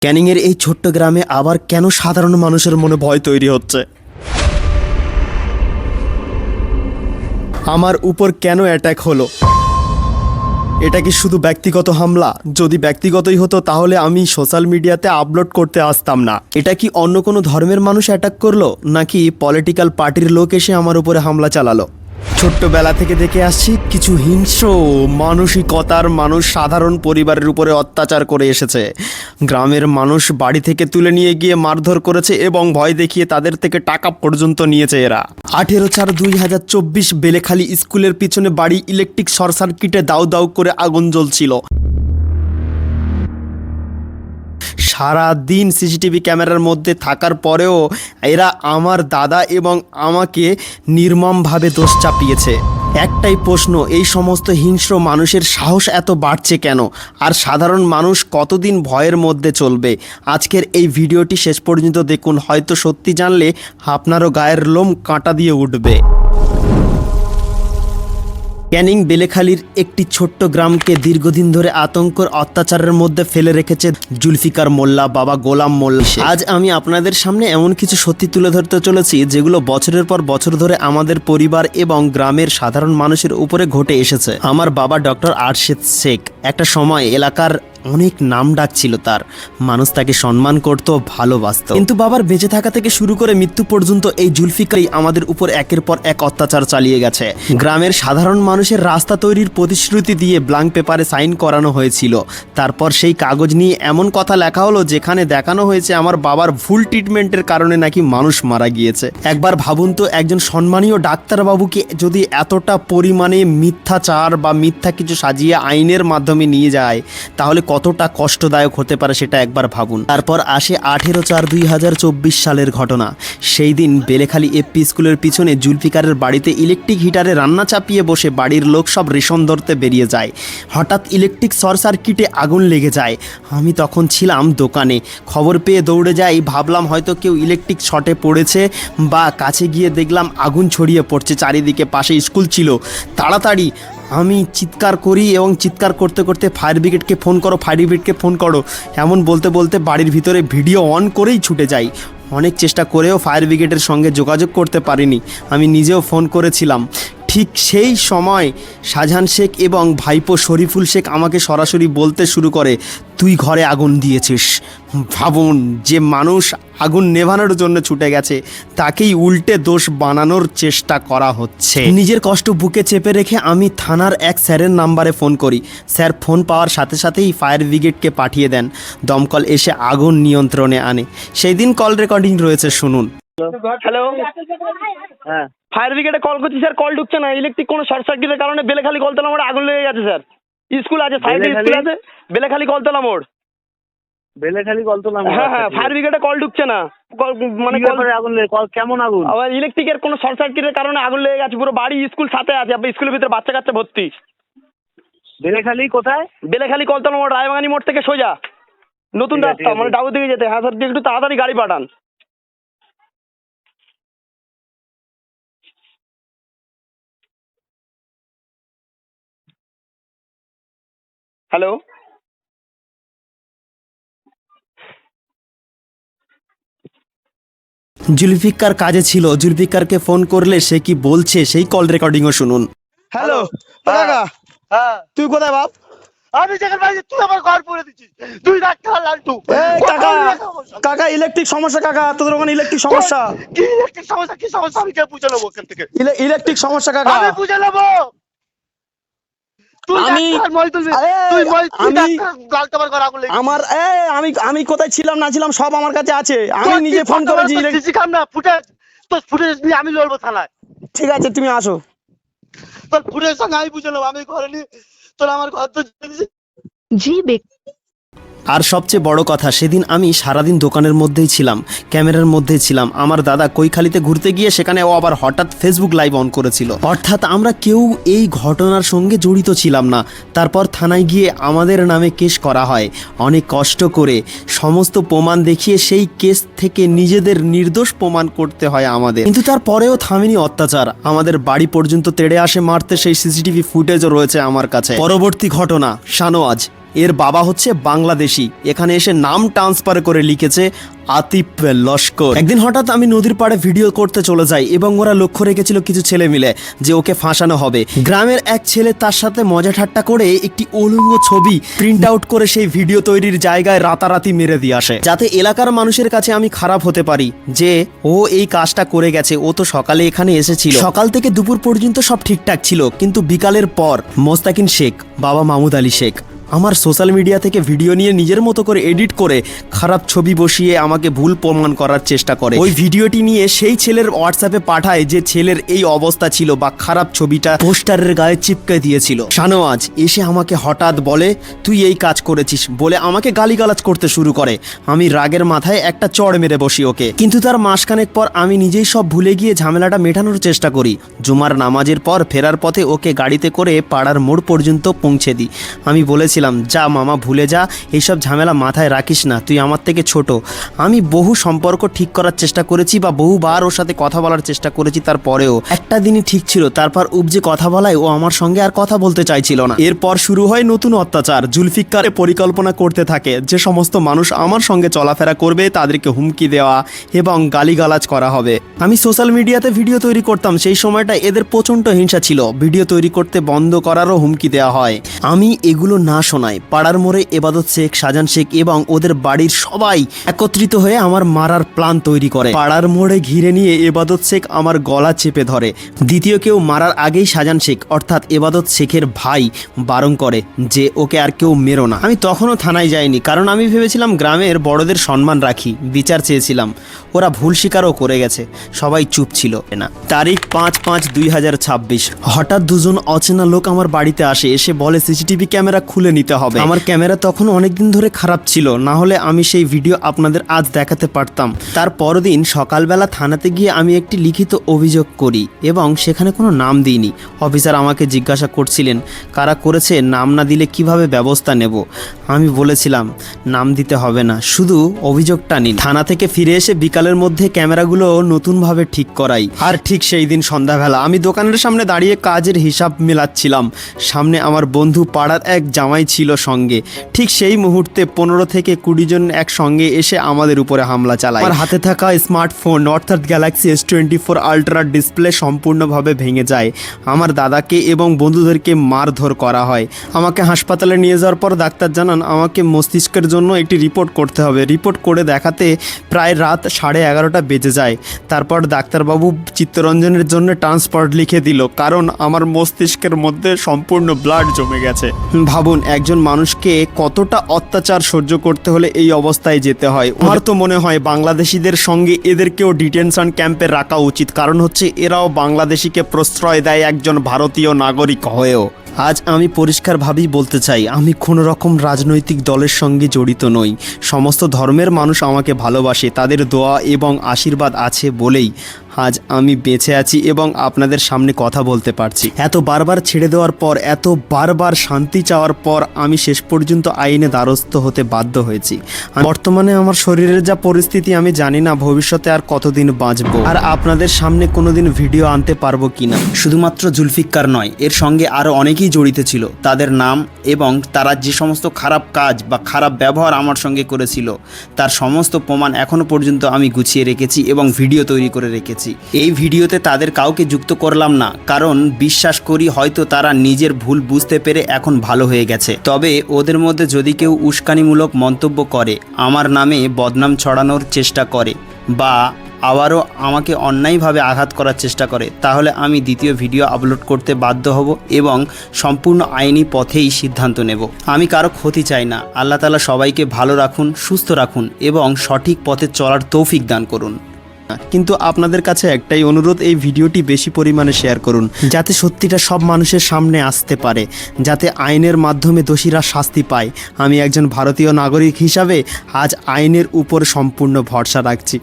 ক্যানিংয়ের এই ছোট্ট গ্রামে আবার কেন সাধারণ মানুষের মনে ভয় তৈরি হচ্ছে? আমার উপর কেন অ্যাটাক হলো? এটা কি শুধু ব্যক্তিগত হামলা? যদি ব্যক্তিগতই হতো তাহলে আমি সোশ্যাল মিডিয়াতে আপলোড করতে আসতাম না। এটা কি অন্য কোনো ধর্মের মানুষ অ্যাটাক করলো, নাকি পলিটিক্যাল পার্টির লোক এসে আমার উপরে হামলা চালালো? ছোট্টবেলা থেকে দেখে আসছি কিছু হিংস্র মানসিকতার মানুষ সাধারণ পরিবারের উপরে অত্যাচার করে এসেছে। গ্রামের মানুষ বাড়ি থেকে তুলে নিয়ে গিয়ে মারধর করেছে এবং ভয় দেখিয়ে তাদের থেকে টাকা পর্যন্ত নিয়েছে এরা। 18/4/2024 বেলেখালী স্কুলের পিছনে বাড়ি ইলেকট্রিক শর্ট সার্কিটে দাউ দাউ করে আগুন জ্বলছিল। সারা দিন সিসিটিভি ক্যামেরার মধ্যে থাকার পরেও এরা আমার দাদা এবং আমাকে নির্মমভাবে দোষ চাপিয়েছে। একটাই প্রশ্ন, এই সমস্ত হিংস্র মানুষের সাহস এত বাড়ছে কেন? আর সাধারণ মানুষ কতদিন ভয়ের মধ্যে চলবে? আজকের এই ভিডিওটি শেষ পর্যন্ত দেখুন, হয়তো সত্যি জানলে আপনারও গায়ের লোম কাঁটা দিয়ে উঠবে। ক্যানিং বেলেখালীর একটি ছোট্ট গ্রামকে দীর্ঘদিন ধরে আতঙ্কর অত্যাচারের মধ্যে ফেলে রেখেছে জুলফিকার মোল্লা, বাবা গোলাম মোল্লা। আজ আমি আপনাদের সামনে এমন কিছু সত্যি তুলে ধরতে চলেছি যেগুলো বছরের পর বছর ধরে আমাদের পরিবার এবং গ্রামের সাধারণ মানুষের উপরে ঘটে এসেছে। আমার বাবা ডক্টর আরশেদ শেখ একটা সময় এলাকার অনেক নাম ডাক ছিল তার, মানুষ তাকে সম্মান করত, ভালোবাসত। কিন্তু বাবার বেঁচে থাকা থেকে শুরু করে মৃত্যু পর্যন্ত এই জুলফিকারই আমাদের উপর একের পর এক অত্যাচার চালিয়ে গেছে। গ্রামের সাধারণ মানুষের রাস্তা তৈরির প্রতিশ্রুতি দিয়ে ব্ল্যাঙ্ক পেপারে সাইন করানো হয়েছিল। তারপর সেই কাগজ নিয়ে এমন কথা লেখা হলো যেখানে দেখানো হয়েছে আমার বাবার ভুল ট্রিটমেন্টের কারণে নাকি মানুষ মারা গিয়েছে। একবার ভাবুন তো, একজন সম্মানীয় ডাক্তারবাবুকে যদি এতটা পরিমাণে মিথ্যাচার বা মিথ্যা কিছু সাজিয়ে আইনের মাধ্যমে নিয়ে যায় তাহলে কতটা কষ্টদায়ক হতে পারে সেটা একবার ভাবুন। তারপর আসে 18/4/2024 সালের ঘটনা। সেই দিন বেলেখালী এপি স্কুলের পিছনে জুলফিকারের বাড়িতে ইলেকট্রিক হিটারে রান্না চাপিয়ে বসে বাড়ির লোক সব রেশন ধরতে বেরিয়ে যায়। হঠাৎ ইলেকট্রিক শর্ট সার্কিটে আগুন লেগে যায়। আমি তখন ছিলাম দোকানে, খবর পেয়ে দৌড়ে যাই। ভাবলাম হয়তো কেউ ইলেকট্রিক শর্টে পড়েছে, বা কাছে গিয়ে দেখলাম আগুন ছড়িয়ে পড়ছে চারিদিকে, পাশে স্কুল ছিল। তাড়াতাড়ি আমি চিৎকার করি এবং চিৎকার করতে করতে ফায়ার ব্রিগেডকে ফোন করো, ফায়ার ব্রিগেডকে ফোন করো, এমন বলতে বলতে বাড়ির ভিতরে ভিডিও অন করেই ছুটে যাই। অনেক চেষ্টা করেও ফায়ার ব্রিগেডের সঙ্গে যোগাযোগ করতে পারিনি, আমি নিজেও ফোন করেছিলাম। ঠিক সেই সময় শাহজাহান শেখ এবং ভাইপো শরীফুল শেখ আমাকে সরাসরি বলতে শুরু করে, তুই ঘরে আগুন দিয়েছিস। ভাবুন, যে মানুষ আগুন নেভানোর জন্য ছুটে গেছে তাকেই উল্টে দোষ বানানোর চেষ্টা করা হচ্ছে। নিজের কষ্ট বুকে চেপে রেখে আমি থানার এক স্যারের নাম্বারে ফোন করি। স্যার ফোন পাওয়ার সাথে সাথেই ফায়ার ব্রিগেডকে পাঠিয়ে দেন। দমকল এসে আগুন নিয়ন্ত্রণে আনে। সেই দিন কল রেকর্ডিং রয়েছে, শুনুন। হ্যালো, হ্যাঁ, ফায়ার ব্রিগেডে কল করছি স্যার, কল ঢুকছে না। ইলেকট্রিক কোনো শর্ট সার্কিটের কারণে বেলেখালী কলতলা মোড়ে আগুন লেগে গেছে স্যার। স্কুল আছে, সাইডে স্কুল আছে, বেলেখালী কলতলা মোড়। বেলেখালী কলতলা মোড়। হ্যাঁ হ্যাঁ, ফায়ার ব্রিগেডে কল ঢুকছে না। মানে আগুন লেগে, কেমন আগুন? আবার ইলেকট্রিকের কোনো শর্ট সার্কিটের কারণে আগুন লেগে গেছে। পুরো বাড়ি স্কুল সাথে আছে, আপনার স্কুলের ভিতরে বাচ্চা কাচ্চা ভর্তি। বেলেখালী কোথায়? বেলেখালী কলতলা মোড়, রায়বাগানি মোড় থেকে সোজা নতুন ঠিক আছে, রাস্তা, মানে ডাবু দিকে যেতে। হ্যাঁ স্যার, একটু তাড়াতাড়ি গাড়ি পাঠান। হ্যালো, জুলফিকার কাজে ছিল, জুলফিকারকে ফোন করলে সে কি বলছে সেই কল রেকর্ডিংও শুনুন। হ্যালো হ্যাঁ, কাকা, হ্যাঁ, তুই কোথায় বাপ? আমি যেখানে বাড়ি তুই আমার ঘর পুড়ে দিচ্ছিস। তুই ডাক্তার লালটু। কাকা, কাকা ইলেকট্রিক সমস্যা কাকা, তোদের ওখানে ইলেকট্রিক সমস্যা। কি ইলেকট্রিক সমস্যা? কি সমস্যা? আমি কে বুঝে নেবো ওখান থেকে? ইলেকট্রিক সমস্যা কাকা। আমি বুঝে নেবো। তুই আমি- ডাক্তার, মই তুলবি। আরে, তুই মই, তুই আমি- ডাক্তার, লালটু আমার ঘর আগুন লেগে। আমার আমি কোথায় ছিলাম না ছিলাম সব আমার কাছে আছে। আমি নিজে ফোন করেছি। সিসি ক্যামেরা ফুটেজ, তোর ফুটেজ নিয়ে আমি লড়বো থানায়। ঠিক আছে, তুমি আসো। তোর ফুটেজ সঙ্গে আমি বুঝে নেবো। আমি ঘরে নিয়ে তোর আমার ঘর তো जी আর সবচেয়ে বড় কথা, সেদিন আমি সারাদিন দোকানের মধ্যেই ছিলাম, ক্যামেরার মধ্যেই ছিলাম। আমার দাদা কৈখালিতে ঘুরতে গিয়ে সেখানে ও আবার হঠাৎ ফেসবুক লাইভ অন করেছিল। অর্থাৎ আমরা কেউ এই ঘটনার সঙ্গে জড়িত ছিলাম না। তারপর থানায় গিয়ে আমাদের নামে কেস করা হয়। অনেক কষ্ট করে সমস্ত প্রমাণ দেখিয়ে সেই কেস থেকে নিজেদের নির্দোষ প্রমাণ করতে হয় আমাদের। কিন্তু তারপরেও থামেনি অত্যাচার, আমাদের বাড়ি পর্যন্ত তেড়ে আসে মারতে। সেই সিসিটিভি ফুটেজও রয়েছে আমার কাছে। পরবর্তী ঘটনা, শাহনওয়াজ এর বাবা হচ্ছে বাংলাদেশি, এখানে এসে নাম ট্রান্সফার করে লিখেছে আতিফ লস্কর। একদিন হঠাৎ আমি নদীর পাড়ে ভিডিও করতে চলে যাই এবং ওরা লক্ষ্য রেখেছিল কিছু ছেলে মিলে যে ওকে ফাঁসানো হবে। গ্রামের এক ছেলে তার সাথে মজা ঠাট্টা করে একটি উলঙ্গ ছবি প্রিন্ট আউট করে সেই ভিডিও তৈরির জায়গায় রাতারাতি মেরে দিয়ে আসে, যাতে এলাকার মানুষের কাছে আমি খারাপ হতে পারি যে ও এই কাজটা করে গেছে। ও তো সকালে এখানে এসেছিল, সকাল থেকে দুপুর পর্যন্ত সব ঠিকঠাক ছিল, কিন্তু বিকালের পর মোস্তাকিন শেখ, বাবা মাহমুদ আলী শেখ, আমার সোশ্যাল মিডিয়া থেকে ভিডিও নিয়ে নিজের মতো করে এডিট করে খারাপ ছবি বসিয়ে আমাকে ভুল প্রমাণ করার চেষ্টা করে। ওই ভিডিওটি নিয়ে সেই ছেলের হোয়াটসঅ্যাপে পাঠায় যে ছেলের এই অবস্থা ছিল বা খারাপ ছবিটা পোস্টারের গায়ে চিপকে দিয়েছিল। শাহনওয়াজ এসে আমাকে হঠাৎ বলে তুই এই কাজ করেছিস বলে আমাকে গালিগালাজ করতে শুরু করে। আমি রাগের মাথায় একটা চড় মেরে বসি ওকে, কিন্তু তার মাসখানেক পর আমি নিজেই সব ভুলে গিয়ে ঝামেলাটা মেটানোর চেষ্টা করি। জুমার নামাজের পর ফেরার পথে ওকে গাড়িতে করে পাড়ার মোড় পর্যন্ত পৌঁছে দিই। আমি বলেছিলাম যা মামা ভুলে যা, এইসব ঝামেলা মাথায় রাখিস না, তুই আমার থেকে ছোট। আমি বহু সম্পর্ক ঠিক করার চেষ্টা করেছি বা বহুবার ওর সাথে কথা বলার চেষ্টা করেছি, তারপরেও একটা দিনই ঠিক ছিল। তারপর উপজে কথা বলায় ও আমার সঙ্গে আর কথা বলতে চাইছিল না। এরপর শুরু হয় নতুন অত্যাচার। জুলফিকার পরিকল্পনা করতে থাকে যে সমস্ত মানুষ আমার সঙ্গে চলাফেরা করবে তাদেরকে হুমকি দেওয়া এবং গালিগালাজ করা হবে। আমি সোশ্যাল মিডিয়াতে ভিডিও তৈরি করতাম, সেই সময়টা এদের প্রচণ্ড হিংসা ছিল। ভিডিও তৈরি করতে বন্ধ করারও হুমকি দেওয়া হয়। আমি এগুলো না শোনাই পাড়ার মোড়ে এবাদত শেখ, শাহজাহান শেখ এবং ওদের বাড়ির সবাই একত্রিত হয়ে আমার মারার প্ল্যান তৈরি করে। পাড়ার মোড়ে ঘিরে নিয়ে এবাদত শেখ আমার গলা চেপে ধরে। দ্বিতীয় কেউ মারার আগেই শাহজাহান শেখ অর্থাৎ এবাদত শেখের ভাই বারণ করে যে ওকে আর কেউ মেরো না। আমি তখনও থানায় যাইনি, কারণ আমি ভেবেছিলাম গ্রামের বড়দের সম্মান রাখি, বিচার চেয়েছিলাম। ওরা ভুল স্বীকারও করে গেছে, সবাই চুপ ছিল না। তারিখ 5/5/2026 হঠাৎ দুজন অচেনা লোক আমার বাড়িতে আসে, এসে বলে সিসিটিভি ক্যামেরা খুলে নিতে হবে। আমার ক্যামেরা তখন অনেকদিন ধরে খারাপ ছিল, না হলে আমি সেই ভিডিও আপনাদের আজ দেখাতে পারতাম। তার পরদিন সকালবেলা থানাতে গিয়ে আমি একটি লিখিত অভিযোগ করি এবং সেখানে কোনো নাম দিইনি। অফিসার আমাকে জিজ্ঞাসা করছিলেন কারা করেছে, নাম না দিলে কিভাবে ব্যবস্থা নেব। আমি বলেছিলাম নাম দিতে হবে না, শুধু অভিযোগটা নিন। থানা থেকে ফিরে এসে বিকালের মধ্যে ক্যামেরাগুলো নতুনভাবে ঠিক করাই। আর ঠিক সেই দিন সন্ধ্যাবেলা আমি দোকানের সামনে দাঁড়িয়ে কাজের হিসাব মেলাচ্ছিলাম। সামনে আমার বন্ধু পাড়ার এক জামাই ছিল সঙ্গে। ঠিক সেই মুহূর্তে 15 থেকে 20 জন একসঙ্গে এসে আমাদের উপরে হামলা চালায়। আমার হাতে থাকা স্মার্টফোন অর্থাৎ গ্যালাক্সি S24 আলট্রা ডিসপ্লে সম্পূর্ণভাবে ভেঙে যায়। আমার দাদাকে এবং বন্ধুদেরকে মারধর করা হয়। আমাকে হাসপাতালে নিয়ে যাওয়ার পর ডাক্তার জানান আমাকে মস্তিষ্কের জন্য একটি রিপোর্ট করতে হবে। রিপোর্ট করে দেখাতে প্রায় রাত 11:30 বেজে যায়। তারপর ডাক্তারবাবু চিত্তরঞ্জনের জন্য ট্রান্সপোর্ট লিখে দিল, কারণ আমার মস্তিষ্কের মধ্যে সম্পূর্ণ ব্লাড জমে গেছে। ভাবুন একজন মানুষকে কতটা অত্যাচার সহ্য করতে হলে এই অবস্থায় যেতে হয়। আমার তো মনে হয় বাংলাদেশিদের সঙ্গে এদেরকেও ডিটেনশন ক্যাম্পে রাখা উচিত, কারণ হচ্ছে এরাও বাংলাদেশিকে প্রশ্রয় দেয় একজন ভারতীয় নাগরিক হয়েও। আজ আমি পরিষ্কারভাবেই বলতে চাই, আমি কোনো রকম রাজনৈতিক দলের সঙ্গে জড়িত নই। সমস্ত ধর্মের মানুষ আমাকে ভালোবাসে, তাদের দোয়া এবং আশীর্বাদ আছে বলেই আজ আমি বেঁচে আছি এবং আপনাদের সামনে কথা বলতে পারছি। এত বারবার ছেড়ে দেওয়ার পর, এত বারবার শান্তি চাওয়ার পর আমি শেষ পর্যন্ত আইনে দ্বারস্থ হতে বাধ্য হয়েছি। বর্তমানে আমার শরীরের যা পরিস্থিতি আমি জানি না ভবিষ্যতে আর কতদিন বাঁচবো, আর আপনাদের সামনে কোনোদিন ভিডিও আনতে পারবো কিনা। শুধুমাত্র জুলফিকার নয়, এর সঙ্গে আরও অনেকেই জড়িত ছিল। তাদের নাম এবং তারা যে সমস্ত খারাপ কাজ বা খারাপ ব্যবহার আমার সঙ্গে করেছিল তার সমস্ত প্রমাণ এখনো পর্যন্ত আমি গুছিয়ে রেখেছি এবং ভিডিও তৈরি করে রেখেছি। এই ভিডিওতে তাদের কাউকে যুক্ত করলাম না, কারণ বিশ্বাস করি হয়তো তারা নিজের ভুল বুঝতে পেরে এখন ভালো হয়ে গেছে। তবে ওদের মধ্যে যদি কেউ উস্কানিমূলক মন্তব্য করে, আমার নামে বদনাম ছড়ানোর চেষ্টা করে বা আবারও আমাকে অন্যায়ভাবে আঘাত করার চেষ্টা করে, তাহলে আমি দ্বিতীয় ভিডিও আপলোড করতে বাধ্য হব এবং সম্পূর্ণ আইনি পথেই সিদ্ধান্ত নেব। আমি কারো ক্ষতি চাই না। আল্লাহ তাআলা সবাইকে ভালো রাখুন, সুস্থ রাখুন এবং সঠিক পথে চলার তৌফিক দান করুন। কিন্তু আপনাদের কাছে একটাই অনুরোধ, এই ভিডিওটি বেশি পরিমাণে শেয়ার করুন, যাতে সত্যিটা সব মানুষের সামনে আসতে পারে, যাতে আইনের মাধ্যমে দোষীরা শাস্তি পায়। আমি একজন ভারতীয় নাগরিক হিসাবে আজ আইনের উপর সম্পূর্ণ ভরসা রাখছি।